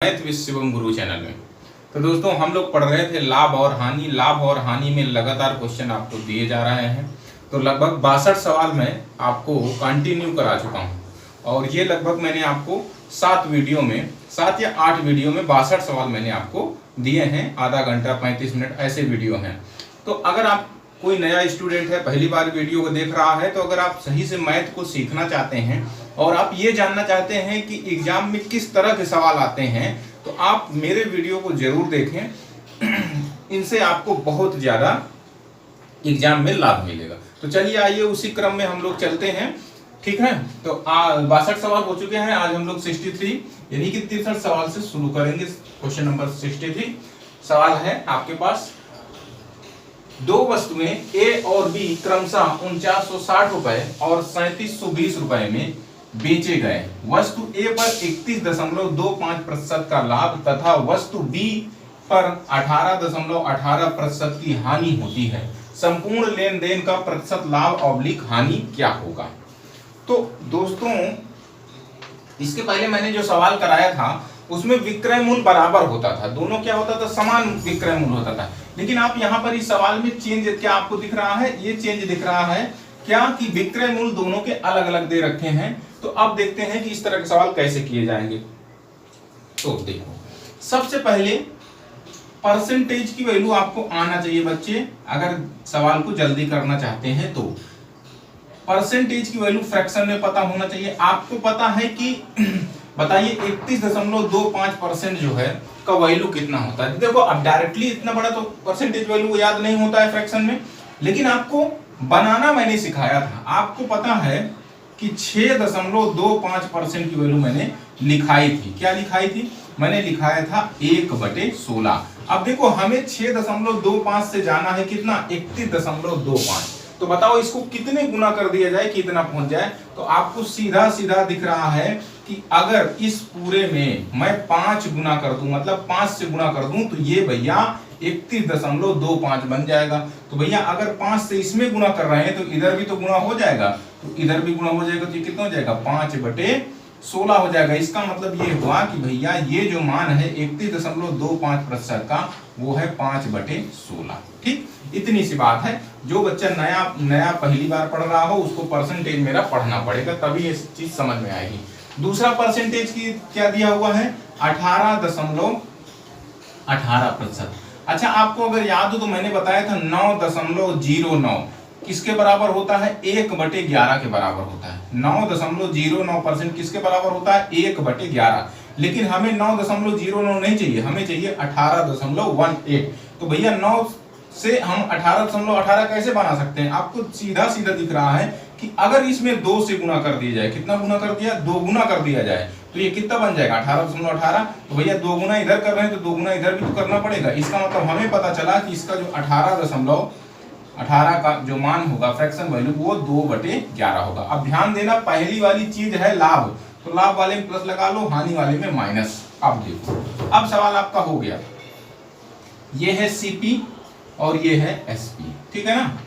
Math with Shivam Guru channel में। तो दोस्तों हम लोग पढ़ रहे थे लाभ और हानि। लाभ और हानि में लगातार क्वेश्चन आपको दिए जा रहे हैं। तो लगभग 62 सवाल मैं आपको कंटिन्यू करा चुका हूं और ये लगभग मैंने आपको 7 या 8 वीडियो में 62 सवाल मैंने आपको दिए हैं। आधा घंटा 35 मिनट ऐसे वीडियो हैं। तो अगर आप कोई नया स्टूडेंट है, पहली बार वीडियो को देख रहा है, तो अगर आप सही से मैथ को सीखना चाहते हैं और आप ये जानना चाहते हैं कि एग्जाम में किस तरह के सवाल आते हैं, तो आप मेरे वीडियो को जरूर देखें। इनसे आपको बहुत ज्यादा एग्जाम में लाभ मिलेगा। तो चलिए आइए उसी क्रम में हम लोग चलते हैं, ठीक है। तो 62 सवाल हो चुके हैं। आज हम लोग 63 यानी कि 63 सवाल से शुरू करेंगे। क्वेश्चन नंबर 63 सवाल है आपके पास। दो वस्तुएं ए और बी क्रमशः 4960 रुपए और 3720 रुपए में बेचे गए। वस्तु ए पर 31.25% का लाभ तथा वस्तु बी पर 18.18% की हानि होती है। संपूर्ण लेन देन का प्रतिशत लाभ ऑब्लिक हानि क्या होगा। तो दोस्तों इसके पहले मैंने जो सवाल कराया था उसमें विक्रय मूल्य बराबर होता था, दोनों क्या होता था, समान विक्रय मूल्य होता था। लेकिन आप यहाँ पर इस सवाल में चेंज क्या आपको दिख रहा है, ये चेंज दिख रहा है क्या कि विक्रय मूल्य दोनों के अलग अलग दे रखे हैं। तो अब देखते हैं कि इस तरह के सवाल कैसे किए जाएंगे। तो देखो, सबसे पहले परसेंटेज की वैल्यू आपको आना चाहिए बच्चे, अगर सवाल को जल्दी करना चाहते हैं तो परसेंटेज की वैल्यू फ्रैक्शन में पता होना चाहिए। आपको पता है कि बताइए 31.25% जो है का वैल्यू कितना होता है। देखो अब डायरेक्टली इतना बड़ा तो परसेंटेज वैल्यू याद नहीं होता है फ्रैक्शन में, लेकिन आपको बनाना मैंने सिखाया था। आपको पता है कि 6.25% की वैल्यू मैंने लिखाई थी। क्या लिखाई थी? मैंने लिखाया था 1/16। अब देखो हमें 6.25 से जाना है कितना, 31.25। तो बताओ इसको कितने गुना कर दिया जाए कि इतना पहुंच जाए। तो आपको सीधा सीधा दिख रहा है कि अगर इस पूरे में मैं 5 गुना कर दूं, मतलब 5 से गुना कर दूं, तो ये भैया 31.25 बन जाएगा। तो भैया अगर 5 से इसमें गुना कर रहे हैं तो इधर भी तो गुना हो जाएगा, तो इधर भी गुना हो जाएगा, तो ये कितना हो जाएगा, 5/16 हो जाएगा। इसका मतलब ये हुआ कि भैया ये जो मान है 31.25% का, वो है 5/16। ठीक, इतनी सी बात है। जो बच्चा नया पहली बार पढ़ रहा हो उसको परसेंटेज मेरा पढ़ना पड़ेगा, तभी ये चीज समझ में आएगी। दूसरा परसेंटेज की क्या दिया हुआ है, 18.18%। अच्छा आपको अगर याद हो तो मैंने बताया था 9.09 किसके बराबर होता है, 1/11 के बराबर होता है। 9.09% किसके बराबर होता है, 1/11। लेकिन हमें 9.09 नहीं चाहिए, हमें चाहिए 18.18। तो भैया 9 से हम 18.18 कैसे बना सकते हैं। आपको सीधा सीधा दिख रहा है कि अगर इसमें 2 से गुना कर दिया जाए, कितना गुना कर दिया, 2 गुना कर दिया जाए, तो ये कितना बन जाएगा, 18.18। तो भैया 2 गुना इधर कर रहे हैं तो 2 गुना इधर भी तो करना पड़ेगा। इसका मतलब हमें पता चला कि इसका जो 18.18 का जो मान होगा फ्रैक्शन वैल्यू, वो 2/11 होगा। अब ध्यान देना, पहली वाली चीज है लाभ, तो लाभ वाले में प्लस लगा लो, हानि वाले में माइनस। अब देखो, अब सवाल आपका हो गया, ये है सीपी और ये है एसपी, ठीक है ना।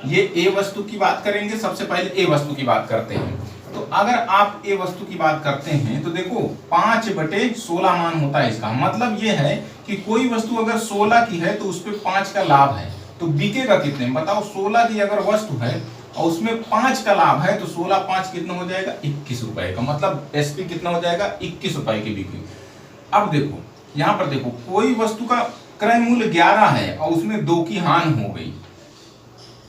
ये ए वस्तु की बात करेंगे, सबसे पहले ए वस्तु की बात करते हैं। तो अगर आप ए वस्तु की बात करते हैं तो देखो 5/16 मान होता है। इसका मतलब ये है कि कोई वस्तु अगर 16 की है तो उस पर 5 का लाभ है, तो बिकेगा कितने में बताओ। 16 की अगर वस्तु है और उसमें 5 का लाभ है तो 16×5 कितना हो जाएगा, 21 रुपए का। मतलब एसपी कितना हो जाएगा, 21 रुपए की बिकेगी। अब देखो यहां पर देखो, कोई वस्तु का क्रय मूल्य 11 है और उसमें 2 की हानि हो गई,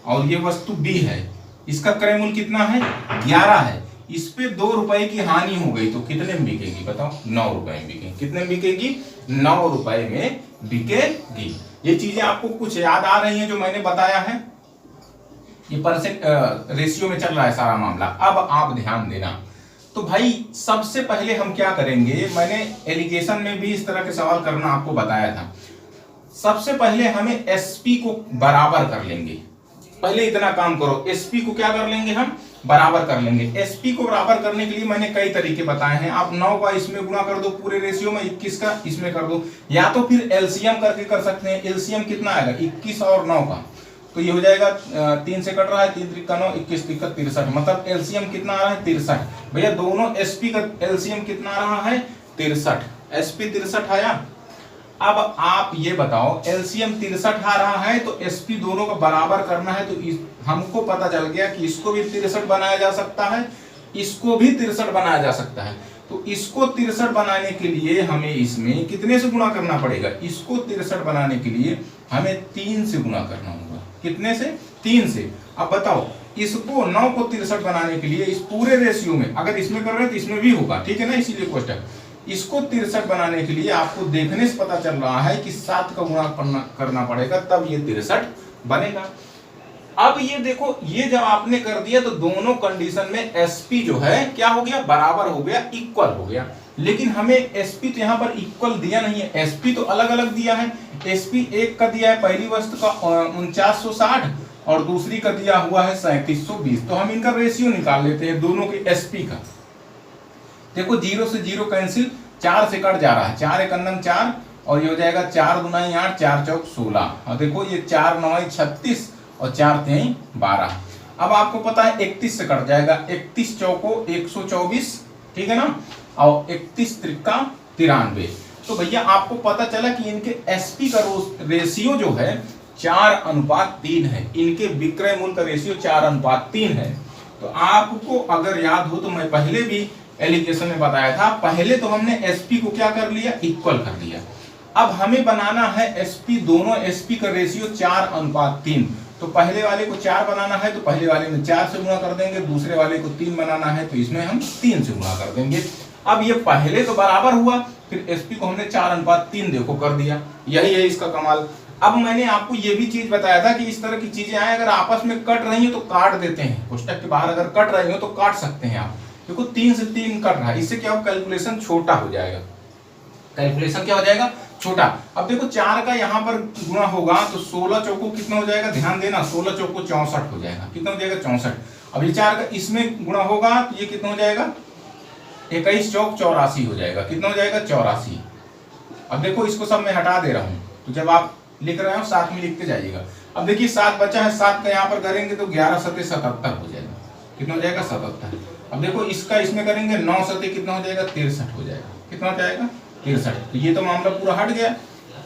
और ये वस्तु बी है, इसका क्रय मूल्य कितना है, 11 है, इस पे 2 रुपए की हानि हो गई, तो कितने में बिकेगी बताओ, 9 रुपए में बिकेगी। कितने में बिकेगी, 9 रुपए में बिकेगी। ये चीजें आपको कुछ याद आ रही हैं जो मैंने बताया है। ये परसेंट रेशियो में चल रहा है सारा मामला। अब आप ध्यान देना, तो भाई सबसे पहले हम क्या करेंगे, मैंने एलिगेशन में भी इस तरह के सवाल करना आपको बताया था। सबसे पहले हमें एसपी को बराबर कर लेंगे। पहले इतना काम करो, एसपी को क्या कर लेंगे, हम बराबर कर लेंगे। एसपी को बराबर करने के लिए मैंने कई तरीके बताए हैं। आप 9 का इसमें गुणा कर दो पूरे रेशियो में, 21 का इसमें कर दो, या तो फिर एलसीएम करके कर सकते हैं। एलसीएम कितना आएगा, 21 और 9 का, तो ये हो जाएगा 3 से कट रहा है, 3 3 9, 21 3 63, मतलब एलसीएम कितना आ रहा है, 63। भैया दोनों एसपी का एलसीएम कितना आ रहा है, 63। SP 63 आया। अब आप ये बताओ LCM 63 आ रहा है तो SP दोनों का बराबर करना है, तो हमको पता चल गया कि इसको भी 63 बनाया जा सकता है, इसको भी 63 बनाया जा सकता है। तो इसको 63 बनाने के लिए हमें इसमें कितने से गुणा करना पड़ेगा? इसको 63 बनाने के लिए हमें 3 से गुणा करना होगा। कितने से? 3 से। अब बताओ इसको 9 को 63 बनाने के लिए इस पूरे रेशियो में, अगर इसमें कर रहे हैं तो इसमें भी होगा, ठीक है ना, इसीलिए क्वेश्चन। इसको 63 बनाने के लिए आपको देखने से पता चल रहा है कि 7 का गुणा करना पड़ेगा, तब ये 63 बनेगा। अब ये देखो, ये जब आपने कर दिया तो दोनों कंडीशन में SP जो है क्या हो गया? बराबर हो गया, इक्वल हो गया। लेकिन हमें SP तो यहाँ पर इक्वल दिया नहीं है, SP तो अलग अलग दिया है। SP एक का दिया है पहली वस्तु का 4960 और दूसरी का दिया हुआ है 3720। तो हम इनका रेशियो निकाल लेते हैं दोनों के SP का। देखो 0 से 0 कैंसिल, 4 से कट जा रहा है, 4 एकन्नम 4 और ये हो जाएगा 4 दूनाई 8, 4 चौक 16 और देखो ये 4 नौई 36 और 4 तेई 12। अब आपको पता है 31 से कट जाएगा, 31 चौको 124, ठीक है ना, और 31 त्रिका 93। तो भैया आपको पता चला कि इनके SP का रेशियो जो है 4:3 है, इनके विक्रय मूल्य का रेशियो 4:3 है। तो आपको अगर याद हो तो मैं पहले भी एलिगेशन में बताया था, पहले तो हमने SP को क्या कर लिया? इक्वल कर लिया। अब हमें बनाना है SP, दोनों SP का रेशियो 4:3। तो पहले वाले को 4 बनाना है तो पहले वाले में 4 से गुणा कर देंगे, दूसरे वाले को 3 बनाना है तो इसमें हम 3 से गुणा कर देंगे। अब ये पहले तो बराबर हुआ, फिर SP को हमने 4:3 देखो कर दिया, यही है इसका कमाल। अब मैंने आपको ये भी चीज बताया था कि इस तरह की चीजें आए, अगर आपस में कट रही है तो काट देते हैं, कोष्टक के बाहर अगर कट रही हो तो काट सकते हैं आप। देखो 3 से 3 कट रहा है, इससे क्या हो? कैलकुलेशन छोटा हो जाएगा, कैलकुलेशन क्या हो जाएगा? छोटा। अब देखो 4 का यहाँ पर गुणा होगा तो 16 चौको कितना हो जाएगा? ध्यान देना, 16 चौको 64 हो जाएगा। कितना हो जाएगा? 64। अब ये 4 का इसमें गुणा होगा तो ये कितना हो जाएगा? 21 चौक 84 हो जाएगा। कितना हो जाएगा? 84। अब देखो इसको सब मैं हटा दे रहा हूँ, तो जब आप लिख रहे हो साथ में लिखते जाइएगा। अब देखिए 7 बचा है, 7 का यहाँ पर करेंगे तो 11 सते 77 हो जाएगा। कितना हो जाएगा? 77। अब देखो इसका इसमें करेंगे 9 सते कितना हो जाएगा? 63 हो जाएगा। कितना हो जाएगा? 63। तो ये तो मामला पूरा हट गया।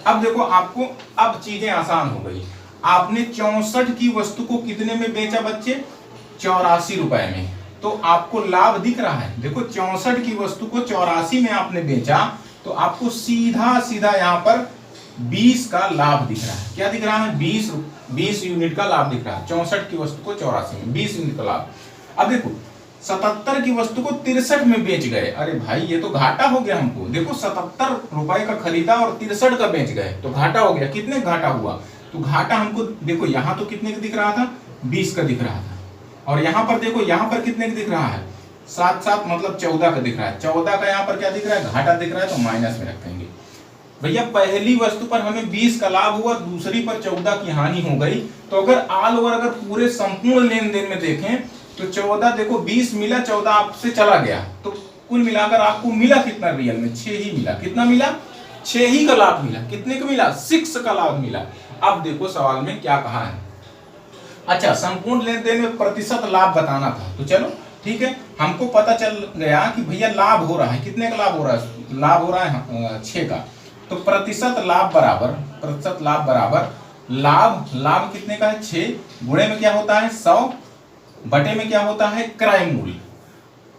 अब देखो आपको अब चीजें आसान हो गई। आपने 64 की वस्तु को कितने में बेचा बच्चे? 84 रुपए में। तो आपको लाभ दिख रहा है। देखो 64 की वस्तु को 84 में आपने बेचा तो आपको सीधा सीधा यहाँ पर 20 का लाभ दिख रहा है। क्या दिख रहा है? 20 यूनिट का लाभ दिख रहा है। 64 की वस्तु को 84 में 20 यूनिट का लाभ। अब देखो 77 की वस्तु को 63 में बेच गए, अरे भाई ये तो घाटा हो गया हमको। देखो 77 रुपए का खरीदा और 63 का बेच गए तो घाटा हो गया। कितने घाटा हुआ? तो घाटा हमको देखो यहाँ तो कितने का दिख रहा था? 20 का दिख रहा था, और यहाँ पर देखो यहाँ पर कितने का दिख रहा है? 7 मतलब 14 का दिख रहा है। 14 का यहाँ पर क्या दिख रहा है? घाटा दिख रहा है, तो माइनस में रखेंगे। भैया पहली वस्तु पर हमें 20 का लाभ हुआ, दूसरी पर 14 की हानि हो गई। तो अगर ऑल ओवर अगर पूरे संपूर्ण लेन देन में देखें तो 14 देखो 20 मिला, 14 आपसे चला गया, तो कुल मिलाकर आपको मिला कितना? रियल में 6 ही मिला। कितना मिला? 6 ही का लाभ मिला। कितने का मिला? 6 का लाभ मिला। अब देखो सवाल में क्या कहा है। अच्छा, संपूर्ण लेन देन में प्रतिशत लाभ बताना था, तो चलो ठीक है, हमको पता चल गया कि भैया लाभ हो रहा है। कितने का लाभ हो रहा है? लाभ हो रहा है 6 का। तो प्रतिशत लाभ बराबर लाभ कितने का है? 6 गुणे में क्या होता है? 100 बटे में क्या होता है? क्रय मूल्य।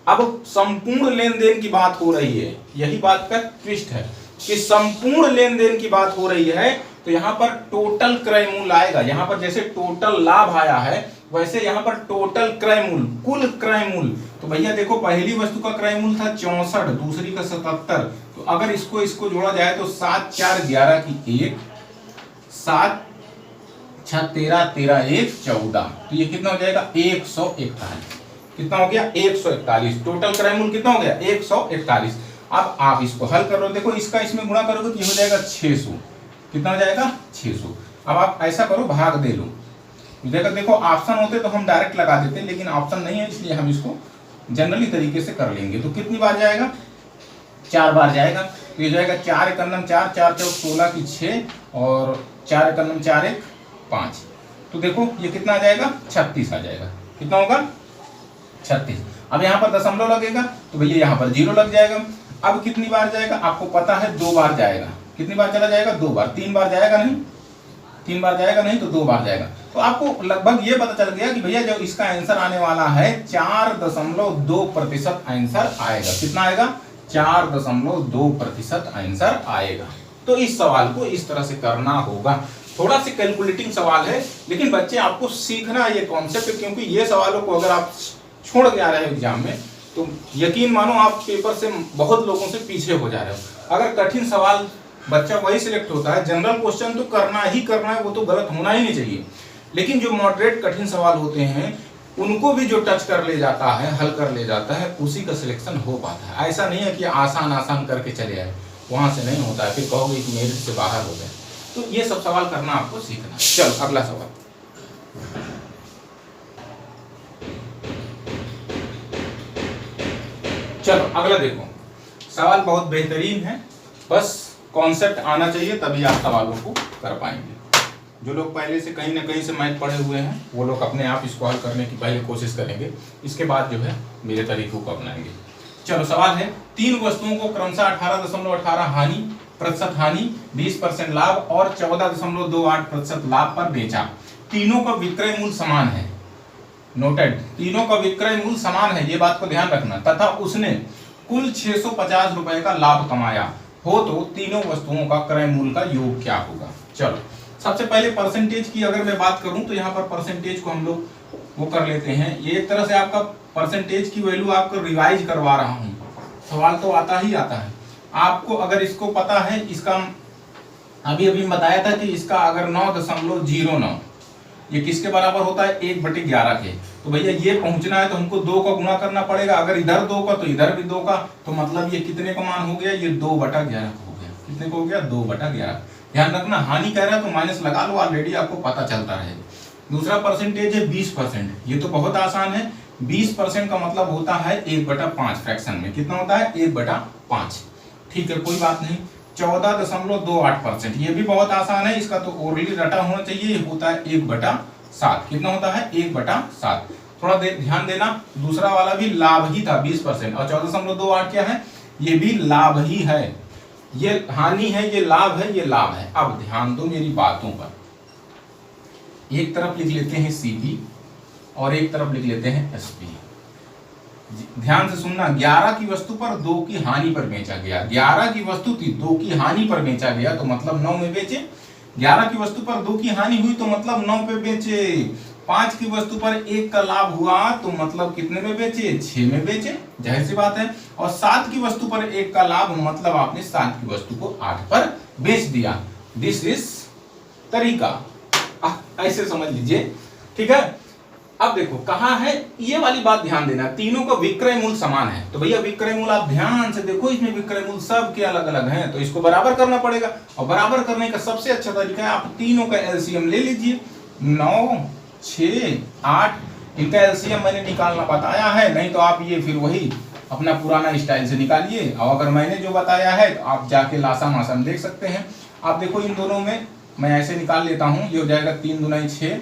अब संपूर्ण लेन देन की बात हो रही है, यही बात का ट्विस्ट है कि संपूर्ण लेन देन की बात हो रही है तो यहाँ पर टोटल क्रय मूल्य आएगा। यहाँ पर जैसे टोटल लाभ आया है वैसे यहाँ पर टोटल क्रय मूल्य, कुल क्रय मूल्य। तो भैया देखो पहली वस्तु का क्रय मूल्य था 64, दूसरी का 77। तो अगर इसको जोड़ा जाए तो 7 4 11 की 1, 7 6 13 13 1 14। तो ये कितना हो जाएगा? 141। कितना हो गया? 141। टोटल क्रय मूल्य कितना हो गया? 141। अब आप इसको हल करो, देखो इसका इसमें गुणा करोगे तो ये हो जाएगा 600। कितना हो जाएगा? 600। अब आप ऐसा करो, भाग दे लो। देखो ऑप्शन होते तो हम डायरेक्ट लगा देते, लेकिन ऑप्शन नहीं है इसलिए हम इसको जनरली तरीके से कर लेंगे। तो कितनी बार जाएगा? 4 बार जाएगा। तो ये जाएगा 4 एकन्नम 4, 4 चौक 16 की 6 और 4 एकन्नम 4 1 5। तो देखो ये कितना आ जाएगा? 36 आ जाएगा। कितना होगा? 36। अब यहाँ पर दशमलव लगेगा तो भैया यहाँ पर 0 लग जाएगा। अब कितनी बार जाएगा आपको पता है, 2 बार जाएगा। कितनी बार चला जाएगा? 2 बार। 3 बार जाएगा नहीं, 3 बार जाएगा नहीं तो 2 बार जाएगा। तो आपको लगभग ये पता चल गया कि भैया जो इसका आंसर आने वाला है 4.2% आंसर आएगा। कितना आएगा? 4.2% आंसर आएगा। तो इस सवाल को इस तरह से करना होगा। थोड़ा सी कैलकुलेटिंग सवाल है, लेकिन बच्चे आपको सीखना ये कॉन्सेप्ट, क्योंकि ये सवालों को अगर आप छोड़ के आ रहे हो एग्जाम में तो यकीन मानो आप पेपर से बहुत लोगों से पीछे हो जा रहे हो। अगर कठिन सवाल बच्चा वही सिलेक्ट होता है, जनरल क्वेश्चन तो करना ही करना है, वो तो गलत होना ही नहीं चाहिए। लेकिन जो मॉडरेट कठिन सवाल होते हैं उनको भी जो टच कर ले जाता है, हल कर ले जाता है, उसी का सिलेक्शन हो पाता है। ऐसा नहीं है कि आसान आसान करके चले आए, वहां से नहीं होता है, फिर कहोगे कि मेरिट से बाहर हो गए। तो ये सब सवाल करना आपको सीखना है। चलो अगला सवाल। चलो अगला देखो, सवाल बहुत बेहतरीन है, बस कॉन्सेप्ट आना चाहिए तभी आप सवालों को कर पाएंगे। जो लोग पहले से कहीं ना कहीं से मैथ पढ़े हुए हैं वो लोग अपने आप इसको हल करने की पहले कोशिश करेंगे, इसके बाद जो है मेरे तरीकों को अपनाएंगे। चलो सवाल है, 3 वस्तुओं को क्रमशः 18.18 हानि प्रतिशत हानि, 20% लाभ और 14.28% लाभ पर बेचा। तीनों का विक्रय मूल्य समान है। नोटेड, तीनों का विक्रय मूल्य समान है, ये बात को ध्यान रखना। तथा उसने कुल 650 रुपए का लाभ कमाया हो तो तीनों वस्तुओं का क्रय मूल्य का योग क्या होगा। चलो सबसे पहले परसेंटेज की अगर मैं बात करूं तो यहाँ पर परसेंटेज को हम लोग वो कर लेते हैं। ये एक तरह से आपका परसेंटेज की वैल्यू आपको रिवाइज करवा रहा हूं, सवाल तो आता ही आता है आपको। अगर इसको पता है, इसका अभी अभी बताया था कि इसका अगर 9.09 ये किसके बराबर होता है? 1/11 के। तो भैया ये पहुंचना है तो हमको 2 का गुणा करना पड़ेगा। अगर इधर 2 का तो इधर भी 2 का, तो मतलब ये कितने का मान हो गया? ये 2/11 हो गया। कितने को हो गया? 2/11। ध्यान रखना, हानि कह रहा है तो माइनस लगा लो, ऑलरेडी आपको पता चलता रहे। दूसरा परसेंटेज है 20%, ये तो बहुत आसान है। 20% का मतलब होता है 1/5 फ्रैक्शन में। कितना होता है? 1/5। ठीक है, कोई बात नहीं। 14.28%, ये भी बहुत आसान है, इसका तो ओरली रटा होना चाहिए, ये होता है 1/7। कितना होता है? 1/7। थोड़ा ध्यान देना, दूसरा वाला भी लाभ ही था 20%, और 14.28 क्या है? ये भी लाभ ही है। ये हानि है, ये लाभ है, ये लाभ है। अब ध्यान दो मेरी बातों पर, एक तरफ लिख लेते हैं सीपी और एक तरफ लिख लेते हैं एसपी। ध्यान से सुनना, 11 की वस्तु पर 2 की हानि पर बेचा गया। 11 की वस्तु थी, 2 की हानि पर बेचा गया, तो मतलब 9 में बेचे। 11 की वस्तु पर 2 की हानि हुई तो मतलब 9 पे बेचे। 5 की वस्तु पर 1 का लाभ हुआ तो मतलब कितने में बेचे? 6 में बेचे, जाहिर सी बात है। और 7 की वस्तु पर 1 का लाभ, मतलब आपने 7 की वस्तु को 8 पर बेच दिया। दिस इज तरीका, ऐसे समझ लीजिए, ठीक है। अब देखो कहाँ है ये वाली बात, ध्यान देना, तीनों का विक्रय मूल्य समान है। तो भैया विक्रय मूल्य आप ध्यान से देखो, इसमें विक्रय मूल्य सब के अलग अलग हैं, तो इसको बराबर करना पड़ेगा। और बराबर करने का सबसे अच्छा तरीका है, आप तीनों का एलसीएम ले लीजिए। 9, 6, 8, इनका एलसीएम मैंने निकालना बताया है, नहीं तो आप ये फिर वही अपना पुराना स्टाइल से निकालिए। और अगर मैंने जो बताया है तो आप जाके लासाम आसाम देख सकते हैं। आप देखो इन दोनों में मैं ऐसे निकाल लेता हूँ, ये हो जाएगा 3 दूनी 6,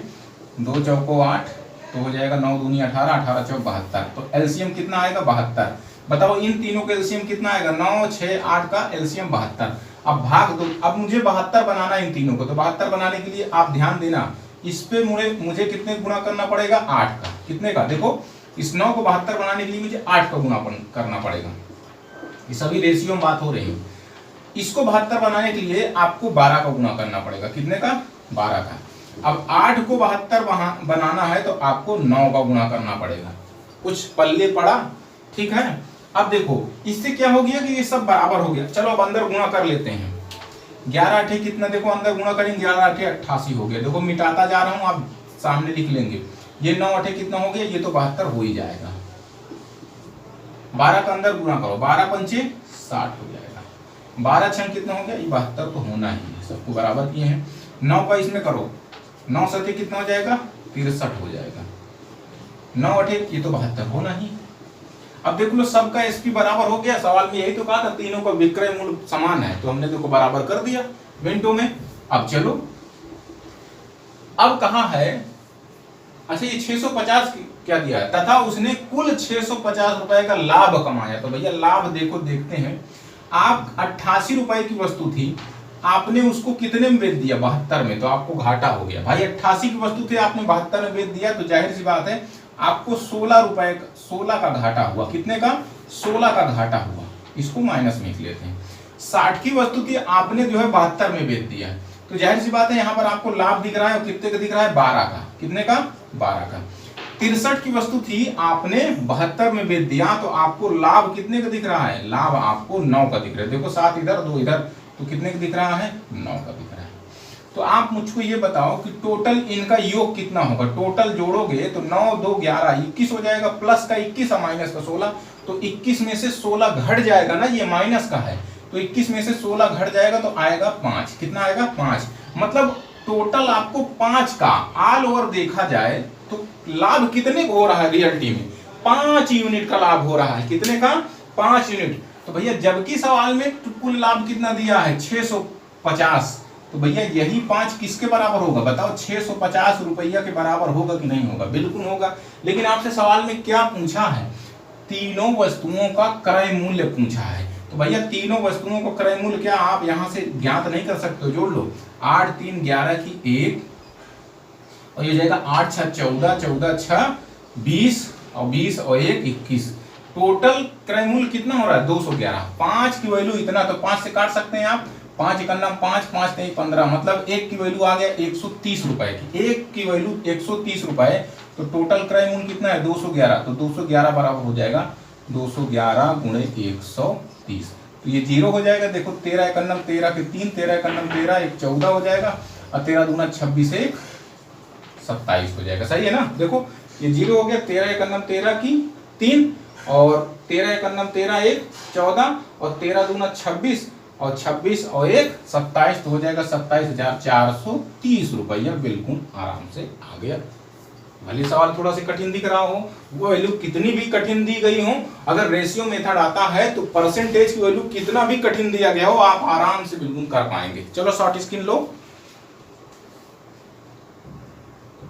2 चौको 8, तो हो जाएगा 9 दूनी 18, 18 चौक 72। तो एलसीएम कितना आएगा? 72। बताओ इन तीनों का एलसीएम कितना आएगा? 9, 6, 8 का एलसीएम 72। अब भाग दो, अब मुझे 72 बनाना है इन तीनों को। तो 72 बनाने के लिए आप ध्यान देना, इस पे मुझे कितने गुना करना पड़ेगा? 8 का। कितने का? देखो इस 9 को 72 बनाने के लिए मुझे 8 का गुना करना पड़ेगा। ये सभी रेशियो में बात हो रही है। इसको 72 बनाने के लिए आपको 12 का गुना करना पड़ेगा। कितने का? 12 का। अब 8 को 72 बनाना है तो आपको 9 का गुना करना पड़ेगा। कुछ पल्ले पड़ा, ठीक है। अब देखो इससे क्या हो गया कि ये सब बराबर हो गया। चलो अब अंदर गुणा कर लेते हैं। 11 8 कितना, देखो अंदर गुणा करेंगे, 11 8 88 हो गया। देखो मिटाता जा रहा हूं, आप सामने लिख लेंगे। ये 9 8 कितना हो गया? ये तो 72 हो ही जाएगा। 12 का अंदर गुणा करो, 12 पंचे 60 हो जाएगा। 12 6 कितना हो गया? ये 72 तो होना ही है, सबको बराबर किए हैं। 9 का इसमें करो, 9 7 कितना हो जाएगा? 63 हो जाएगा। 9 8 ये तो 72 होना ही। अब देख लो सबका एसपी बराबर हो गया। सवाल में यही तो कहा था, तीनों का विक्रय मूल्य समान है, तो हमने देखो बराबर कर दिया मिनटों में। अब चलो, अब कहाँ है? अच्छा ये 650 क्या दिया है, तथा उसने कुल 650 रुपए का लाभ कमाया। तो भैया लाभ देखो, देखते हैं, आप 88 रुपए की वस्तु थी, आपने उसको कितने में बेच दिया, 72 में, तो आपको घाटा हो गया। भाई 88 की वस्तु थी, आपने 72 में बेच दिया, तो जाहिर सी बात है आपको 16 का घाटा हुआ। कितने का? 16 का घाटा हुआ। इसको माइनस में लिख लेते हैं। 60 की वस्तु थी, आपने जो है 72 में बेच दिया, तो जाहिर सी बात है यहाँ पर आपको लाभ दिख रहा है, और कितने का दिख रहा है, 12 का। कितने का? 12 का। 63 की वस्तु थी, आपने 72 में बेच दिया, तो आपको लाभ कितने का दिख रहा है, लाभ आपको 9 का दिख रहा है। देखो 7 इधर 2 इधर, तो कितने का दिख रहा है, 9 का दिख रहा है। तो आप मुझको ये बताओ कि टोटल इनका योग कितना होगा। टोटल जोड़ोगे तो 9 2 11 21 हो जाएगा, प्लस का 21 और माइनस का 16, तो 21 में से 16 घट जाएगा ना, ये माइनस का है, तो 21 में से 16 घट जाएगा तो आएगा 5। कितना आएगा? 5। मतलब टोटल आपको 5 का ऑल ओवर देखा जाए तो लाभ कितने को हो रहा है, रियलिटी में 5 यूनिट का लाभ हो रहा है। कितने का? 5 यूनिट। तो भैया जबकि सवाल में कुल लाभ कितना दिया है, 650, तो भैया यही 5 किसके बराबर होगा बताओ, 650 रुपया के बराबर होगा कि नहीं होगा? बिल्कुल होगा। लेकिन आपसे सवाल में क्या पूछा है, तीनों वस्तुओं का क्रय मूल्य पूछा है। तो भैया तीनों वस्तुओं का क्रय मूल्य क्या आप यहां से ज्ञात नहीं कर सकते हो? जोड़ लो, 8 3 11 की 1, और ये जाएगा 8 6 14, 14 6 20, और 20 और 1 21। टोटल क्रय मूल्य कितना हो रहा है, 211। 5 की वैल्यू इतना, तो 5 से काट सकते हैं आप, 5 इकन्ना 5, 5 3 15, मतलब 1 की वैल्यू आ गया 130 रुपए की। 1 की वैल्यू 130 रुपए, तो टोटल क्रय मूल्य कितना है, 211। तो 211 बराबर हो जाएगा 211 गुणे 130, तो ये 0 हो जाएगा। देखो 13 इकन्नम 13 के 3, 13 इकन्नम 13, 1 14 हो जाएगा, और 13 दूना 26, 1 27 हो जाएगा। सही है ना? देखो ये 0 हो गया, 13 इकन्नम 13 की 3, और 13 इकन्नम 13, 1 14, और 13 दूना 26, और 26 और 1 27, तो हो जाएगा 27,430 रुपया। बिल्कुल आराम से आ गया। भले सवाल थोड़ा सा कठिन दिख रहा हो, वो वैल्यू कितनी भी कठिन दी गई हो, अगर रेशियो मेथड आता है तो परसेंटेज की वैल्यू कितना भी कठिन दिया गया हो, आप आराम से बिल्कुल कर पाएंगे। चलो शॉर्ट स्क्रीन लो।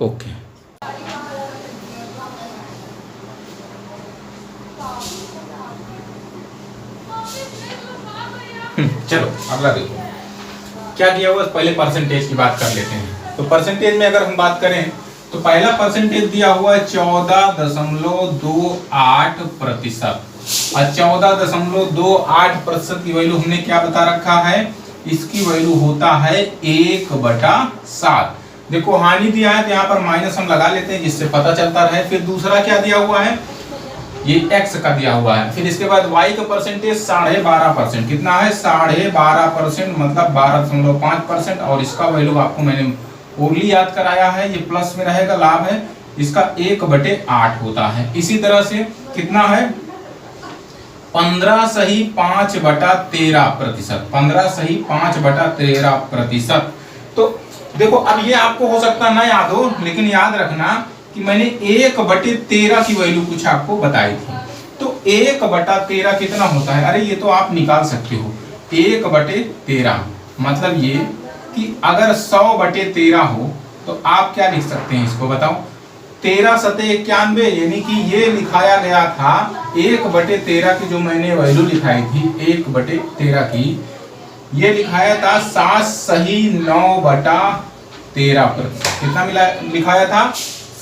ओके, चलो अगला देखो क्या दिया हुआ। पहले परसेंटेज की बात कर लेते हैं। तो परसेंटेज में अगर हम बात करें तो पहला परसेंटेज दिया हुआ है 14.28%, और 14.28% की वैल्यू हमने क्या बता रखा है, इसकी वैल्यू होता है 1/7। देखो हानि दिया है तो यहाँ पर माइनस हम लगा लेते हैं, जिससे पता चलता रहे। फिर दूसरा क्या दिया हुआ है, ये x का दिया हुआ है। फिर इसके बाद y का परसेंटेज 12.5%। कितना है, 12.5%, मतलब 12.5%, और इसका वैल्यू आपको मैंने ओरली याद कराया है, ये प्लस में रहेगा, लाभ है इसका 1/8 होता है। इसी तरह से कितना है, 15 सही 5/13%, 15 सही 5/13%। तो देखो अब ये आपको हो सकता ना याद हो, लेकिन याद रखना कि मैंने 1/13 की वैल्यू कुछ आपको बताई थी। तो 1/13 कितना होता है, अरे ये तो आप निकाल सकते हो। 1/13 मतलब ये कि अगर 100/13 हो तो आप क्या लिख सकते हैं, इसको बताओ। 13 सते 91, यानी कि ये लिखाया गया था 1/13 की, जो मैंने वैल्यू लिखाई थी 1/13 की, ये लिखाया था 7 सही 9/13%। कितना लिखाया था,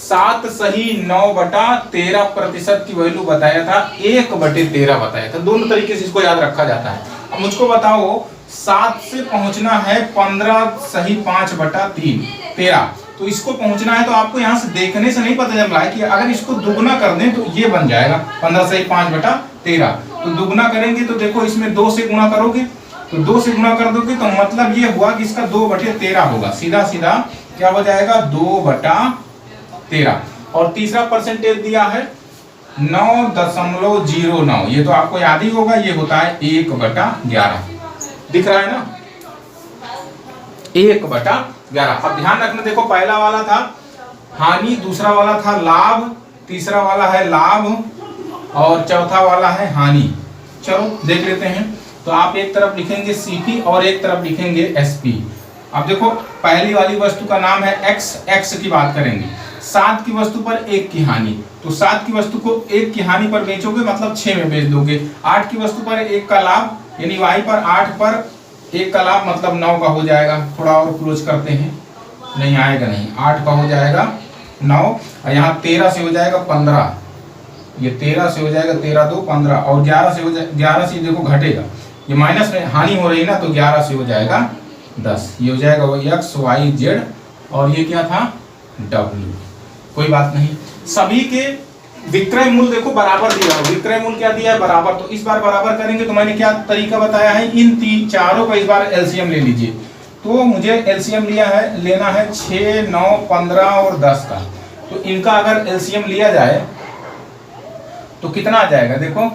7 सही 9/13% की वैल्यू बताया था, 1/13 बताया था। दोनों तरीके से इसको याद रखा जाता है। अब मुझको बताओ 7 से पहुंचना है 15 सही 5/13, तो इसको पहुंचना है तो आपको यहाँ से देखने से नहीं पता चल रहा है कि अगर इसको दुगना कर दें तो ये बन जाएगा 15 सही 5/13। तो दुगना करेंगे तो देखो इसमें 2 से गुणा करोगे, तो 2 से गुणा कर दोगे तो मतलब ये हुआ कि इसका 2/13 होगा। सीधा सीधा क्या हो जाएगा, 2/13। और तीसरा परसेंटेज दिया है 9.09, ये तो आपको याद ही होगा, ये होता है 1/11। दिख रहा है ना, 1/11। अब ध्यान रखना, देखो पहला वाला था हानि, दूसरा वाला था लाभ, तीसरा वाला है लाभ, और चौथा वाला है हानि। चलो देख लेते हैं। तो आप एक तरफ लिखेंगे CP और एक तरफ लिखेंगे SP। अब देखो पहली वाली वस्तु का नाम है X, X की बात करेंगे। 7 की वस्तु पर 1 की हानि, तो 7 की वस्तु को 1 की हानि पर बेचोगे मतलब 6 में बेच दोगे। 8 की वस्तु पर 1 का लाभ, यानी y पर 8 पर 1 का लाभ मतलब 9 का हो जाएगा। थोड़ा और क्लोज करते हैं, नहीं आएगा नहीं, 8 का हो जाएगा 9, और यहाँ 13 से हो जाएगा 15, ये 13 से हो जाएगा 13 2 15, और 11 से हो जाए 11 से देखो घटेगा, ये माइनस में हानि हो रही है ना, तो 11 से हो जाएगा 10, ये हो जाएगा वो x y z, और ये क्या था w। कोई बात नहीं, सभी के विक्रय मूल्य देखो बराबर दिया है, विक्रय मूल्य क्या दिया है बराबर, तो इस बार बराबर करेंगे। तो मैंने क्या तरीका बताया है, इन चारों का इस बार एलसीएम ले लीजिए। तो मुझे एलसीएम लेना है 6 9 15 और 10 का। तो इनका अगर एलसीएम लिया जाए तो कितना आ जाएगा, देखो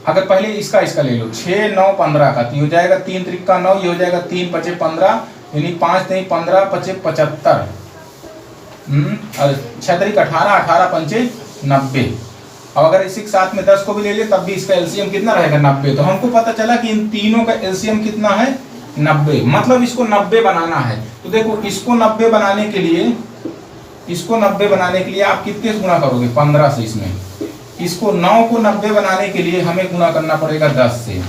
अगर पहले इसका ले लो 6 9 15 का, तो ये हो जाएगा 3 त्रिका 9, ये हो जाएगा 3 पचे 15, यानी 5 नहीं 15 पचे 75, और 6 तरीक 18 18 पंचे 90। अब अगर इसी के साथ में 10 को भी ले ले तब भी इसका एलसीएम कितना रहेगा 90। तो हमको पता चला कि इन तीनों का एलसीएम कितना है 90, मतलब इसको 90 बनाना है। तो देखो इसको 90 बनाने के लिए आप कितने से गुणा करोगे 15 से, इसको 9 को 90 बनाने के लिए हमें गुणा करना पड़ेगा 10 से,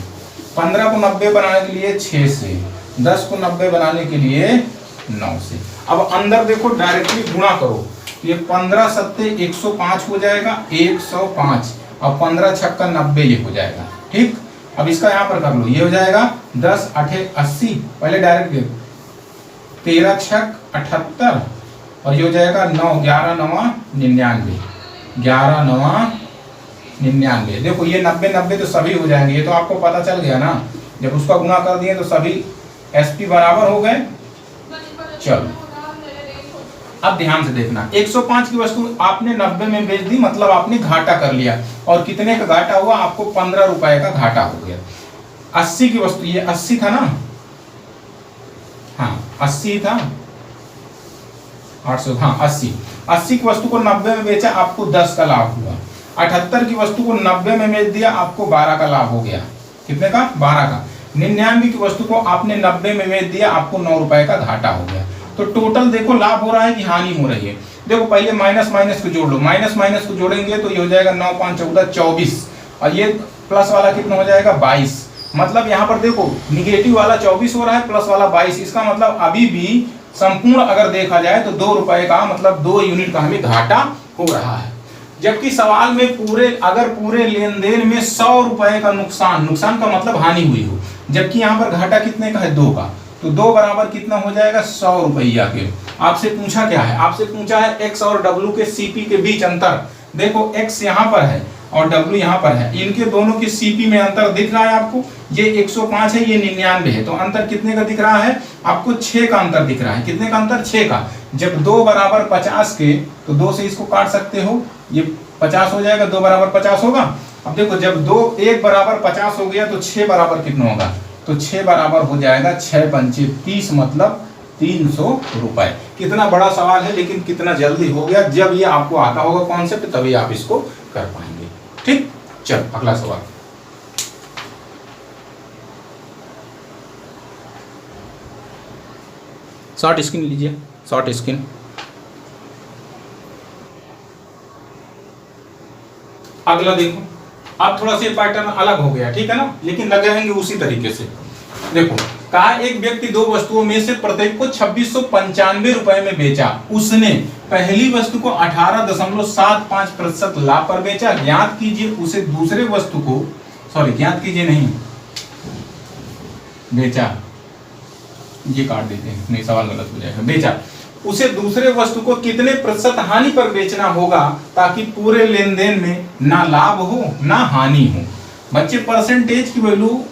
15 को 90 बनाने के लिए 6 से, 10 को 90 बनाने के लिए 9 से। अब अंदर देखो डायरेक्टली गुणा करो, ये 15 सत्ते 105 हो जाएगा 105, और 15 छक्का 90 ये हो जाएगा। ठीक, अब इसका यहाँ पर कर लो, ये हो जाएगा 10 8 80, पहले डायरेक्ट देखो 13 छक 78, और ये हो जाएगा 9 11 9 99, 11 9 99। देखो ये 90 90 तो सभी हो जाएंगे, ये तो आपको पता चल गया ना, जब उसका गुणा कर दिए तो सभी एसपी बराबर हो गए। चलो अब ध्यान से देखना, 105 की वस्तु आपने 90 में बेच दी, मतलब आपने घाटा कर लिया, और कितने का घाटा हुआ आपको 15 रुपए का घाटा हो गया। 80 की वस्तु, ये 80 था ना, हाँ 80 था, 800, हाँ 80 की वस्तु को 90 में बेचा, आपको 10 का लाभ हुआ। 78 की वस्तु को 90 में बेच दिया, आपको 12 का लाभ हो गया। कितने का 12 का। 99 की वस्तु को आपने 90 में बेच दिया, आपको 9 रुपए का घाटा हो गया। तो टोटल देखो लाभ हो रहा है कि हानि हो रही है। देखो पहले माइनस माइनस को जोड़ लो, माइनस माइनस को जोड़ेंगे तो ये हो जाएगा 9 5 14 24, और ये प्लस वाला कितना हो जाएगा 22। मतलब यहाँ पर देखो निगेटिव वाला 24 हो रहा है, प्लस वाला 22, इसका मतलब अभी भी संपूर्ण अगर देखा जाए तो 2 रुपए का, मतलब 2 यूनिट का हमें घाटा हो रहा है। जबकि सवाल में पूरे लेन देन में 100 रुपए का नुकसान का मतलब हानि हुई हो, जबकि यहाँ पर घाटा कितने का है 2 का, तो 2 बराबर कितना हो जाएगा 100 रुपया के। आपसे पूछा क्या है, आपसे पूछा है एक्स और डब्ल्यू के सीपी के बीच अंतर। देखो एक्स यहाँ पर है और डब्ल्यू यहाँ पर है, इनके दोनों के सीपी में अंतर दिख रहा है आपको, ये 105 है, ये 99 है, तो अंतर कितने का दिख रहा है आपको 6 का अंतर दिख रहा है। कितने का अंतर 6 का। जब 2 बराबर 50 के, तो 2 से इसको काट सकते हो, ये 50 हो जाएगा, 2 बराबर 50 होगा। अब देखो जब 1 बराबर 50 हो गया तो 6 बराबर कितना होगा, तो 6 बराबर हो जाएगा 6 पंचे 30, मतलब 300 रुपए। कितना बड़ा सवाल है लेकिन कितना जल्दी हो गया। जब ये आपको आता होगा कॉन्सेप्ट तभी आप इसको कर पाएंगे। ठीक, चल अगला सवाल। शॉर्ट स्क्रीन लीजिए, शॉर्ट स्क्रीन। अगला देखो, अब थोड़ा सा पैटर्न अलग हो गया, ठीक है ना, लेकिन लगाएंगे उसी तरीके से। देखो कहा एक व्यक्ति 2 वस्तुओं में से प्रत्येक को 2695 रुपए में बेचा। उसने पहली वस्तु को 18.75% लाभ पर बेचा। ज्ञात कीजिए उसे दूसरे वस्तु को, सॉरी ज्ञात कीजिए नहीं, बेचा, ये काट देते हैं, नहीं सवाल गलत हो जाएगा। बेचा उसे दूसरे वस्तु को कितने प्रतिशत हानि पर बेचना होगा ताकि पूरे लेन देन में ना लाभ हो ना हानि हो। बच्चे परसेंटेज की वैल्यू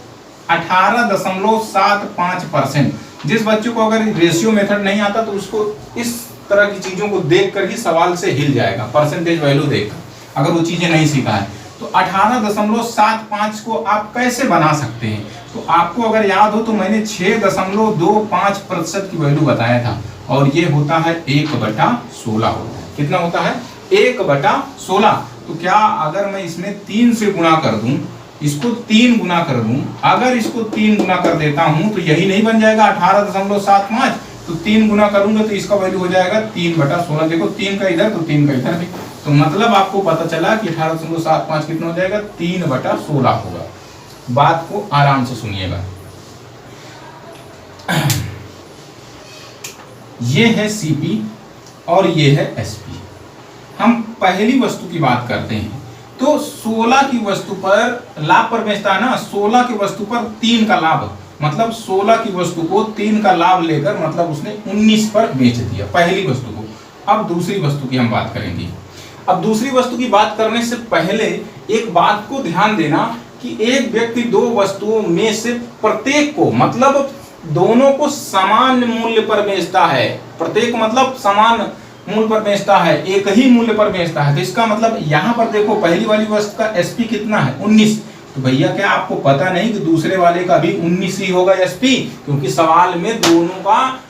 18.75%। जिस बच्चे को अगर रेशियो मेथड नहीं आता तो उसको इस तरह की चीजों को देखकर ही सवाल से हिल जाएगा, परसेंटेज वैल्यू देखकर, अगर वो चीजें नहीं सीखा है। तो 18.75 को आप कैसे बना सकते हैं, तो आपको अगर याद हो तो मैंने 6.25% की वैल्यू बताया था, और ये होता है 1/16 होता है। कितना होता है 1/16। तो क्या अगर मैं इसमें 3 से गुणा कर दूं, इसको 3 गुना कर दूं, अगर इसको 3 गुना कर देता हूं तो यही नहीं बन जाएगा 18.75। तो 3 गुना करूंगा तो इसका वैल्यू हो जाएगा 3/16। देखो 3 का इधर तो 3 का इधर भी, तो मतलब आपको पता चला कि 18.75 कितना हो जाएगा, 3/16 होगा। बात को आराम से सुनिएगा। ये है सीपी और ये है एसपी। हम पहली वस्तु की बात करते हैं, तो 16 की वस्तु पर लाभ पर बेचता है ना, 16 की वस्तु पर 3 का लाभ, मतलब 16 की वस्तु को 3 का लाभ लेकर मतलब उसने 19 पर बेच दिया पहली वस्तु को। अब दूसरी वस्तु की हम बात करेंगे। अब दूसरी वस्तु की बात करने से पहले एक बात को ध्यान देना कि एक व्यक्ति दो वस्तुओं में से प्रत्येक को, मतलब दोनों को समान मूल्य पर बेचता है। प्रत्येक मतलब समान मूल्य पर बेचता है, एक ही मूल्य पर बेचता है। तो इसका मतलब यहाँ पर देखो पहली वाली वस्तु का एसपी कितना है, 19। तो भैया क्या आपको पता नहीं कि दूसरे वाले का भी 19 ही होगा एसपी, क्योंकि सवाल में दोनों का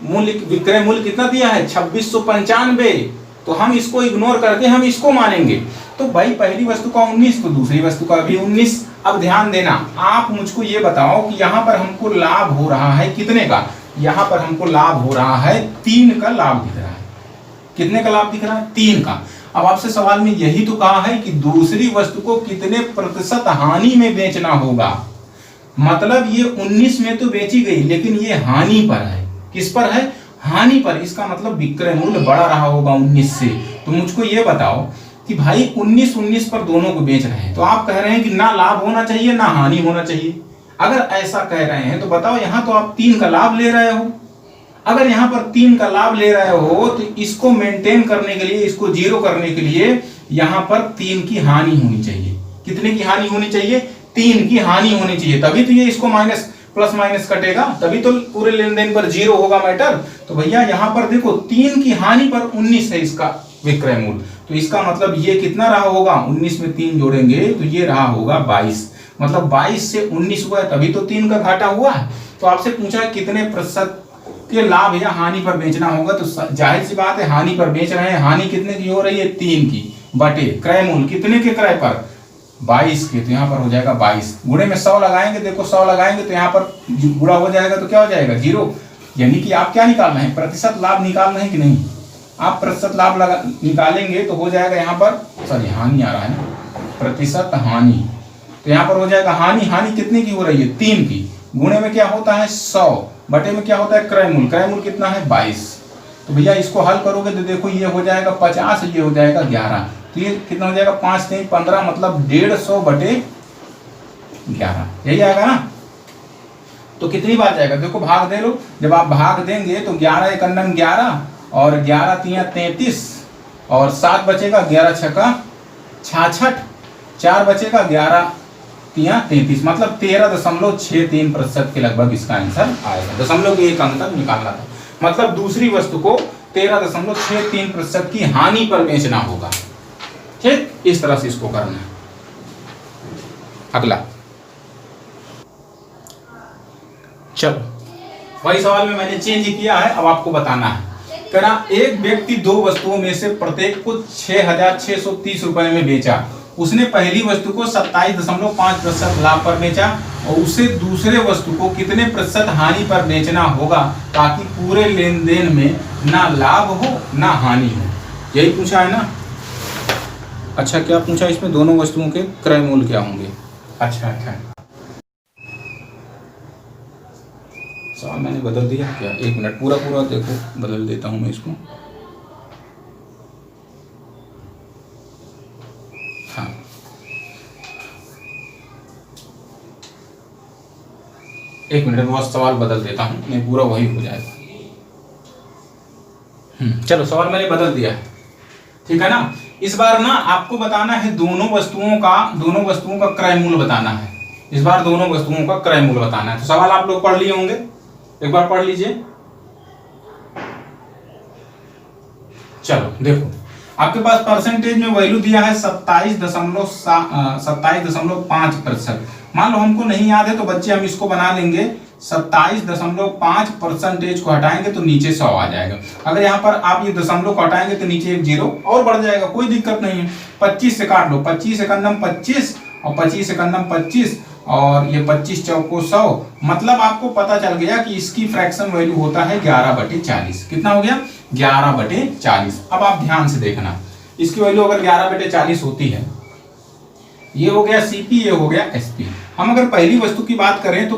मूल्य, विक्रय मूल्य कितना दिया है, 2695। तो हम इसको इग्नोर करके हम इसको मानेंगे। तो भाई पहली वस्तु का 19 तो दूसरी वस्तु का भी 19। अब ध्यान देना, आप मुझको ये बताओ कि यहाँ पर हमको लाभ हो रहा है कितने का, यहाँ पर हमको लाभ हो रहा है 3 का लाभ दिख रहा है। कितने का लाभ दिख रहा है, 3 का। अब आपसे सवाल में यही तो कहा है कि दूसरी वस्तु को कितने प्रतिशत हानि में बेचना होगा। मतलब ये 19 में तो बेची गई, लेकिन ये हानि पर है। किस पर है, हानि पर। इसका मतलब विक्रय मूल्य बढ़ा रहा होगा 19 से। तो मुझको ये बताओ कि भाई 19 पर दोनों को बेच रहे हैं, तो आप कह रहे हैं कि ना लाभ होना चाहिए ना हानि होना चाहिए। अगर ऐसा कह रहे हैं तो बताओ, यहाँ तो आप 3 का लाभ ले रहे हो। अगर यहाँ पर 3 का लाभ ले रहे हो तो इसको मेंटेन करने के लिए, इसको जीरो करने के लिए यहाँ पर 3 की हानि होनी चाहिए। कितने की हानि होनी चाहिए, 3 की हानि होनी चाहिए, तभी तो ये इसको माइनस प्लस माइनस कटेगा, तभी तो पूरे लेन देन पर जीरो होगा मैटर। तो भैया यहाँ पर देखो 3 की हानि पर 19 है इसका विक्रय मूल्य। तो इसका मतलब ये कितना रहा होगा, 19 में 3 जोड़ेंगे तो ये रहा होगा 22। मतलब 22 से 19 हुआ है, तभी तो 3 का घाटा हुआ है। तो आपसे पूछा है कितने प्रतिशत के लाभ या हानि पर बेचना होगा, तो जाहिर सी बात है हानि पर बेच रहे हैं। हानि कितने की हो रही है, 3 की, बटे क्रय मूल्य कितने के क्रय पर, 22 के। तो यहाँ पर हो जाएगा 22, गुणे में 100 लगाएंगे। देखो 100 लगाएंगे तो यहाँ पर गुणा हो जाएगा तो क्या हो जाएगा, 0। यानी कि आप क्या निकालना है, प्रतिशत लाभ निकालना है कि नहीं। आप प्रतिशत लाभ निकालेंगे तो हो जाएगा यहाँ पर, सॉरी हानि आ रहा है ना, प्रतिशत हानि। तो यहाँ पर हो जाएगा हानि, हानि कितने की हो रही है, 3 की। गुणे में क्या होता है 100, बटे में क्या होता है क्रय मूल्य। क्रय मूल्य कितना है 22। तो भैया इसको हल करोगे तो देखो ये हो जाएगा 50, ये हो जाएगा 11। तो ये कितना हो जाएगा, 5 नहीं 15, मतलब 150 बटे 11, यही आएगा ना। तो कितनी बार जाएगा, देखो भाग दे लो। जब आप भाग देंगे तो 11 एक अन्नम 11 और 11 तिया 33 और 7 बचेगा, 11 छक्का 66, 4 बचेगा, 11 तिया 33, मतलब 13.63% के लगभग इसका आंसर आएगा। दशमलव के एक अंक तक निकालना था, मतलब दूसरी वस्तु को 13.63% की हानि पर बेचना होगा। ठीक, इस तरह से इसको करना है। अगला चलो, वही सवाल में मैंने चेंज किया है, अब आपको बताना है। करा एक व्यक्ति दो वस्तुओं में से प्रत्येक को 6,630 रुपए में बेचा। उसने पहली वस्तु को 27.5% लाभ पर बेचा और उसे दूसरे वस्तु को कितने प्रतिशत हानि पर बेचना होगा ताकि पूरे लेन देन में ना लाभ हो ना हानि हो। यही पूछा है ना। अच्छा क्या पूछा इसमें, दोनों वस्तुओं के क्रय मूल्य क्या होंगे। अच्छा अच्छा, सवाल मैंने बदल दिया क्या, एक मिनट, पूरा पूरा देखो, बदल देता हूं मैं इसको। हाँ, एक मिनट, मैं सवाल बदल देता हूं, नहीं पूरा वही हो जाएगा। चलो सवाल मैंने बदल दिया है, ठीक है ना। इस बार ना आपको बताना है दोनों वस्तुओं का क्रय मूल्य बताना है। इस बार दोनों वस्तुओं का क्रय मूल्य बताना है। तो सवाल आप लोग पढ़ लिए होंगे, एक बार पढ़ लीजिए। चलो देखो, आपके पास परसेंटेज में वैल्यू दिया है 27.5%। मान लो हमको नहीं याद है तो बच्चे हम इसको बना लेंगे, 27.5% को हटाएंगे तो नीचे 100 आ जाएगा। अगर यहाँ पर आप ये दशमलव को हटाएंगे तो नीचे एक 0 और बढ़ जाएगा, कोई दिक्कत नहीं है। 25 से काट लो, 25 एकन्नम 25 और 25 एकन्नम 25, और ये 25 चौको 100, मतलब आपको पता चल गया कि इसकी फ्रैक्शन वैल्यू होता है 11/40। कितना हो गया? 11/40। अब आप ध्यान से देखना, इसकी वैल्यू अगर 11/40 होती है, ये हो गया सीपी, ये हो गया एसपी। हम अगर पहली वस्तु की बात करें तो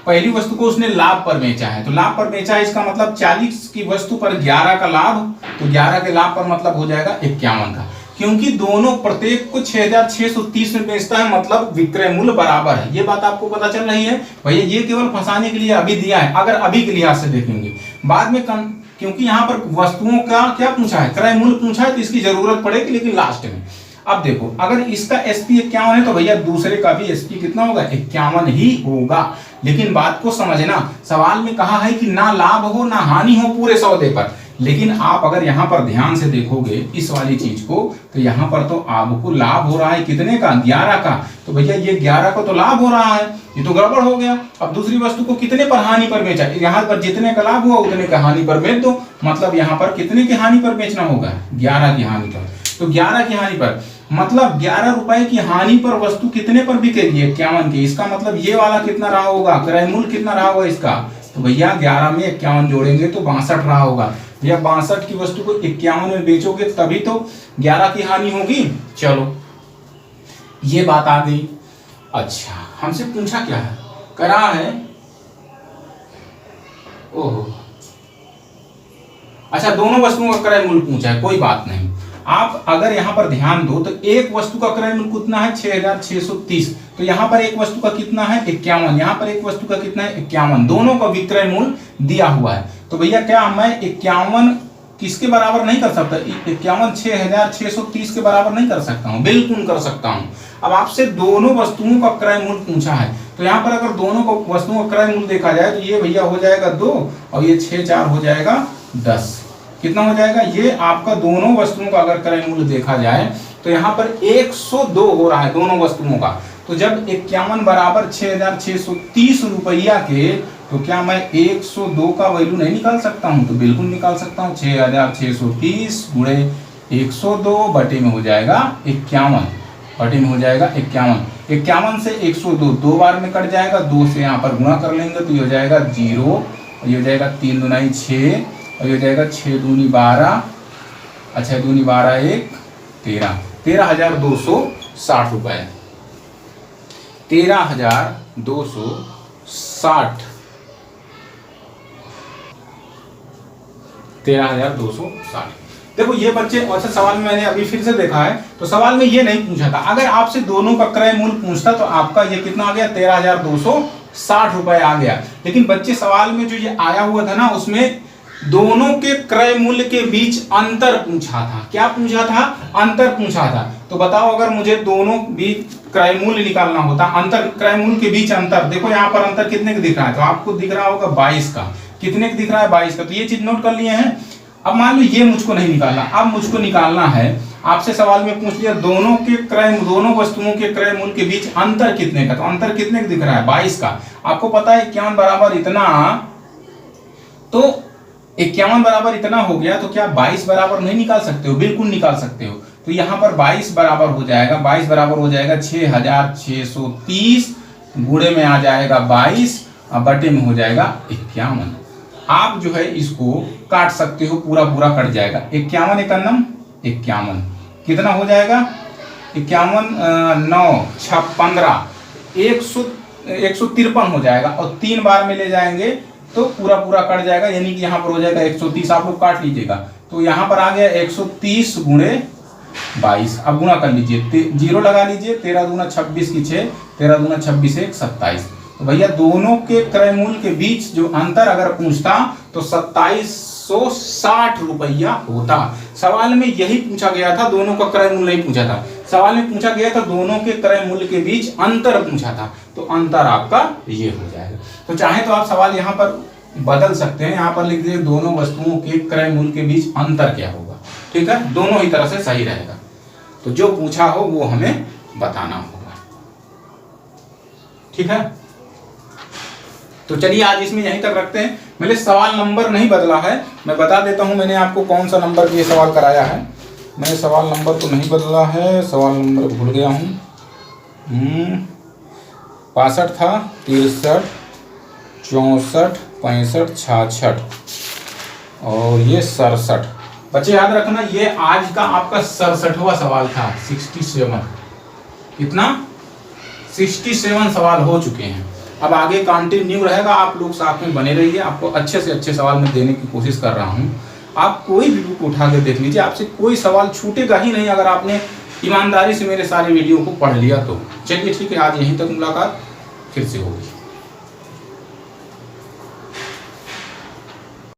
पहली वस्तु को उसने लाभ पर बेचा है, तो लाभ पर बेचा है इसका मतलब 40 की वस्तु पर 11 का लाभ, तो 11 के लाभ पर मतलब हो जाएगा 51 का, क्योंकि दोनों प्रत्येक को 6630 में बेचता है, मतलब विक्रय मूल्य बराबर है। ये बात आपको पता चल रही है भैया? ये केवल फंसाने के लिए अभी दिया है, अगर अभी के लिहाज से देखेंगे बाद में क्योंकि यहाँ पर वस्तुओं का क्या पूछा है, क्रय मूल्य पूछा है, तो इसकी जरूरत पड़ेगी लेकिन लास्ट में। अब देखो, अगर इसका एसपी 51 है तो भैया दूसरे का भी एसपी कितना होगा? 51 ही होगा। लेकिन बात को समझना, सवाल में कहा है कि ना लाभ हो ना हानि हो पूरे सौदे पर, लेकिन आप अगर यहाँ पर ध्यान से देखोगे इस वाली चीज को, तो यहाँ पर तो आपको लाभ हो रहा है कितने का? 11 का। तो भैया ये 11 का तो लाभ हो रहा है, ये तो गड़बड़ हो गया। अब दूसरी वस्तु को कितने पर हानि पर बेचा? यहाँ पर जितने का लाभ हुआ उतने का हानि पर बेच दो, मतलब यहाँ पर कितने की हानि पर बेचना होगा? 11 की हानि पर। तो 11 की हानि पर मतलब 11 रुपए की हानि पर वस्तु कितने पर बिकेगी? 51 की। इसका मतलब ये वाला कितना रहा होगा? क्रय मूल्य कितना रहा होगा इसका? तो भैया 11 में 51 जोड़ेंगे तो 62 रहा होगा। भैया 62 की वस्तु को 51 में बेचोगे तभी तो 11 की हानि होगी। चलो ये बात आ गई। अच्छा, हमसे पूछा क्या है? करा है, ओहो, अच्छा दोनों वस्तुओं का क्रय मूल्य पूछा है, कोई बात नहीं। आप अगर यहाँ पर ध्यान दो तो एक वस्तु का क्रय मूल्य कितना है? 6630। तो यहाँ पर एक वस्तु का कितना है? 51। यहाँ पर एक वस्तु का कितना है? 51। दोनों का विक्रय मूल्य दिया हुआ है। तो भैया क्या मैं 51 किसके बराबर नहीं कर सकता? 51 6630 के बराबर नहीं कर सकता हूँ? बिल्कुल कर सकता हूँ। अब आपसे दोनों वस्तुओं का क्रय मूल्य पूछा है, तो यहाँ पर अगर दोनों को वस्तुओं का क्रय मूल्य देखा जाए तो ये भैया हो जाएगा 2 और ये 6 4 हो जाएगा 10। कितना हो जाएगा? ये आपका दोनों वस्तुओं का अगर क्रय मूल्य देखा जाए तो यहाँ पर 102 हो रहा है दोनों वस्तुओं का। तो जब 51 बराबर 6630 रुपया के, तो क्या मैं 102 का वैल्यू नहीं निकाल सकता हूँ? तो बिल्कुल निकाल सकता हूँ। 6630 गुणे 102 बटे में हो जाएगा 51, बटे में हो जाएगा 51। 51 से 102 दो बार में कट जाएगा, 2 से यहाँ पर गुणा कर लेंगे तो ये हो जाएगा 0, ये हो जाएगा 3 दूनी 6 और ये हो जाएगा 6 दूनी 12, अच्छा 2 12 1 13, 13,260 रुपए, 13,260, 13,260। देखो ये बच्चे, अच्छा सवाल में मैंने अभी फिर से देखा है तो सवाल में ये नहीं पूछा था। अगर आपसे दोनों का क्रय मूल्य पूछता तो आपका ये कितना आ गया? 13,260 रुपए आ गया। लेकिन बच्चे सवाल में जो ये आया हुआ था ना, उसमें दोनों के क्रय मूल्य के बीच अंतर पूछा था। क्या पूछा था? अंतर पूछा था। तो बताओ अगर मुझे दोनों बीच क्रय मूल्य निकालना होता, अंतर, क्रय मूल्य के बीच अंतर, देखो यहाँ पर अंतर कितने का दिख रहा है? तो आपको दिख रहा होगा 22 का। कितने का दिख रहा है? 22 का। तो ये चीज नोट कर लिए हैं। अब मान लो ये मुझको नहीं निकालना, अब मुझको निकालना है, आपसे सवाल में पूछ लिया दोनों के क्रय, दोनों वस्तुओं के क्रय मूल्य के बीच अंतर कितने का, तो अंतर कितने का दिख रहा है? 22 का। आपको पता है 51 बराबर इतना, तो 51 बराबर इतना हो गया, तो क्या 22 बराबर नहीं निकाल सकते हो? बिल्कुल निकाल सकते हो। तो यहाँ पर 22 बराबर हो जाएगा, 22 बराबर हो जाएगा 6630 गुणे में आ जाएगा 22 और बटे में हो जाएगा 51। आप जो है इसको काट सकते हो, पूरा पूरा कट जाएगा। 51 51 51 कितना हो जाएगा? 51 9 6 15 153 हो जाएगा, और 3 बार में ले जाएंगे तो पूरा पूरा कट जाएगा, यानी कि यहाँ पर हो जाएगा 130। आप लोग काट लीजिएगा, तो यहाँ पर आ गया 130 गुणे 22। अब गुणा कर लीजिए, 0 लगा लीजिए, 13 दूना 26 की 6, 13 दूना 26 1 27। तो भैया दोनों के क्रय मूल्य के बीच जो अंतर अगर पूछता तो 2760 रुपया होता। सवाल में यही पूछा गया था, दोनों का क्रय मूल्य नहीं पूछा था। सवाल में पूछा गया था दोनों के क्रय मूल्य के बीच अंतर पूछा था, तो अंतर आपका ये हो जाएगा। तो चाहे तो आप सवाल यहाँ पर बदल सकते हैं, यहाँ पर लिख दीजिए दोनों वस्तुओं के क्रय मूल्य के बीच अंतर क्या होगा। ठीक है, दोनों ही तरह से सही रहेगा। तो जो पूछा हो वो हमें बताना होगा। ठीक है, तो चलिए आज इसमें यहीं तक रखते हैं। मैंने सवाल नंबर नहीं बदला है, मैं बता देता हूं मैंने आपको कौन सा नंबर ये सवाल कराया है। मैंने सवाल नंबर तो नहीं बदला है, सवाल नंबर भूल गया हूं। 62 था, 63, 64, 65, 66 और ये 67। बच्चे याद रखना ये आज का आपका 67वां सवाल था। 67 कितना 67 सवाल हो चुके हैं। अब आगे कंटिन्यू रहेगा, आप लोग साथ में बने रहिए। आपको अच्छे से अच्छे सवाल मैं देने की कोशिश कर रहा हूँ। आप कोई भी बुक उठा के देख लीजिए, आपसे कोई सवाल छूटेगा ही नहीं अगर आपने ईमानदारी से मेरे सारे वीडियो को पढ़ लिया तो। चलिए ठीक है, आज यहीं तक मुलाकात फिर से होगी।